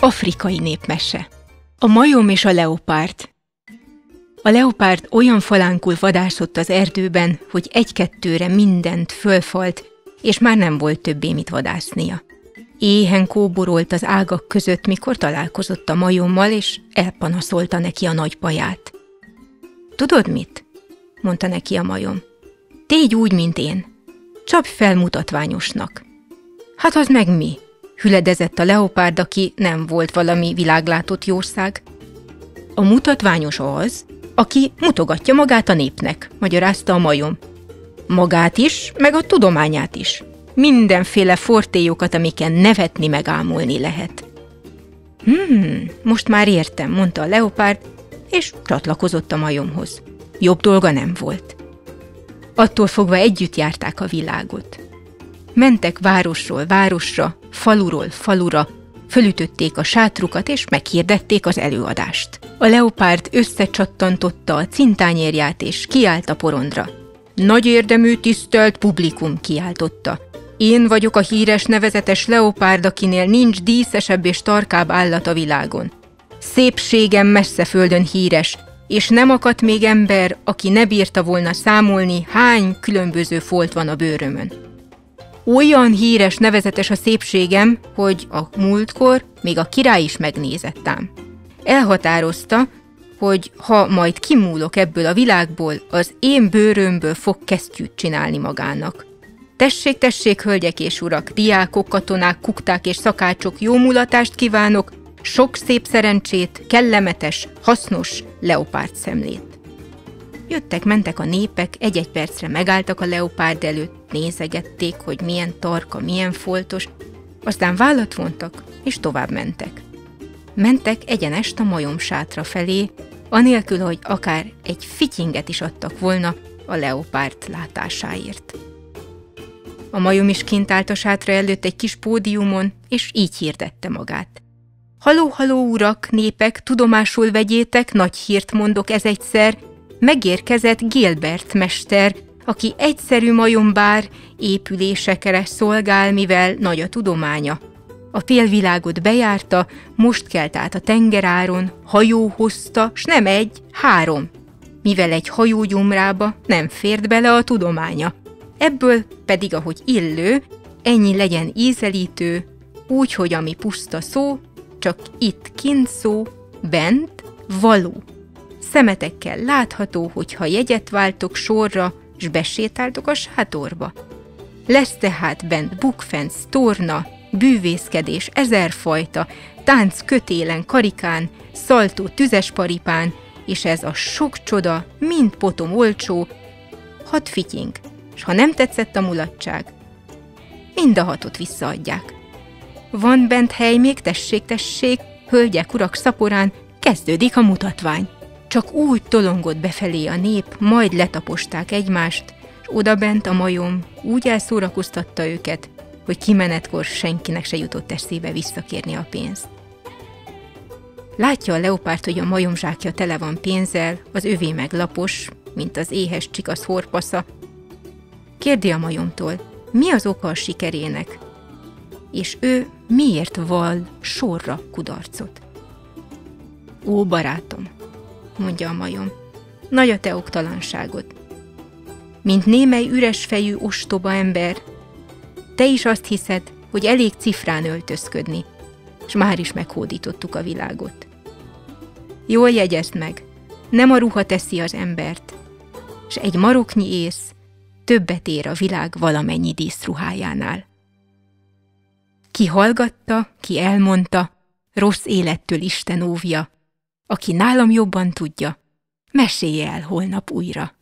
Afrikai népmese. A majom és a leopárd. A leopárd olyan falánkul vadászott az erdőben, hogy egy-kettőre mindent fölfalt, és már nem volt többé mit vadásznia. Éhen kóborolt az ágak között, mikor találkozott a majommal, és elpanaszolta neki a nagy baját. Tudod mit? Mondta neki a majom. Tégy úgy, mint én. Csapj fel mutatványosnak. Hát az meg mi? Hüledezett a leopárd, aki nem volt valami világlátott jószág. A mutatványos az, aki mutogatja magát a népnek, magyarázta a majom. Magát is, meg a tudományát is. Mindenféle fortélyokat, amiken nevetni, megámulni lehet. Most már értem, mondta a leopárd, és csatlakozott a majomhoz. Jobb dolga nem volt. Attól fogva együtt járták a világot. Mentek városról városra, faluról falura, fölütötték a sátrukat, és meghirdették az előadást. A leopárd összecsattantotta a cintányérját, és kiállt a porondra. Nagy érdemű, tisztelt publikum, kiáltotta. Én vagyok a híres nevezetes leopárd, akinél nincs díszesebb és tarkább állat a világon. Szépségem messze földön híres, és nem akadt még ember, aki ne bírta volna számolni, hány különböző folt van a bőrömön. Olyan híres, nevezetes a szépségem, hogy a múltkor még a király is megnézett ám. Elhatározta, hogy ha majd kimúlok ebből a világból, az én bőrömből fog kesztyűt csinálni magának. Tessék, tessék, hölgyek és urak, diákok, katonák, kukták és szakácsok, jó mulatást kívánok, sok szép szerencsét, kellemetes, hasznos leopárd szemlét. Jöttek-mentek a népek, egy-egy percre megálltak a leopárd előtt, nézegették, hogy milyen tarka, milyen foltos, aztán vállat vontak, és tovább mentek. Mentek egyenest a majom sátra felé, anélkül, hogy akár egy fityinget is adtak volna a leopárd látásáért. A majom is kint állt a sátra előtt egy kis pódiumon, és így hirdette magát. Haló, haló, urak, népek, tudomásul vegyétek, nagy hírt mondok ez egyszer, megérkezett Gilbert mester, aki egyszerű majombár, épülésekre szolgál, mivel nagy a tudománya. A félvilágot bejárta, most kelt át a tengeráron, hajó hozta, s nem egy, 3, mivel egy hajó gyomrába nem fért bele a tudománya. Ebből pedig, ahogy illő, ennyi legyen ízelítő, úgy, hogy ami puszta szó, csak itt kint szó, bent való. Szemetekkel látható, hogyha jegyet váltok sorra, s besétáltok a sátorba. Lesz tehát bent bukfenc, torna, bűvészkedés ezerfajta, tánc kötélen, karikán, szaltó tüzes paripán, és ez a sok csoda mind potom olcsó, 6 fityink, s ha nem tetszett a mulatság, mind a 6 visszaadják. Van bent hely még, tessék, tessék, hölgyek, urak szaporán, kezdődik a mutatvány. Csak úgy tolongott befelé a nép, majd letaposták egymást, és odabent a majom úgy elszórakoztatta őket, hogy kimenetkor senkinek se jutott eszébe visszakérni a pénzt. Látja a leopárd, hogy a majom zsákja tele van pénzzel, az övé meg lapos, mint az éhes csikasz horpasza. Kérdi a majomtól, mi az oka a sikerének, és ő miért vall sorra kudarcot. Ó, barátom, mondja a majom, nagy a te oktalanságod. Mint némely üresfejű ostoba ember, te is azt hiszed, hogy elég cifrán öltözködni, s már is meghódítottuk a világot. Jól jegyezd meg, nem a ruha teszi az embert, s egy maroknyi ész többet ér a világ valamennyi díszruhájánál. Ki hallgatta, ki elmondta, rossz élettől Isten óvja, aki nálam jobban tudja, mesélje el holnap újra.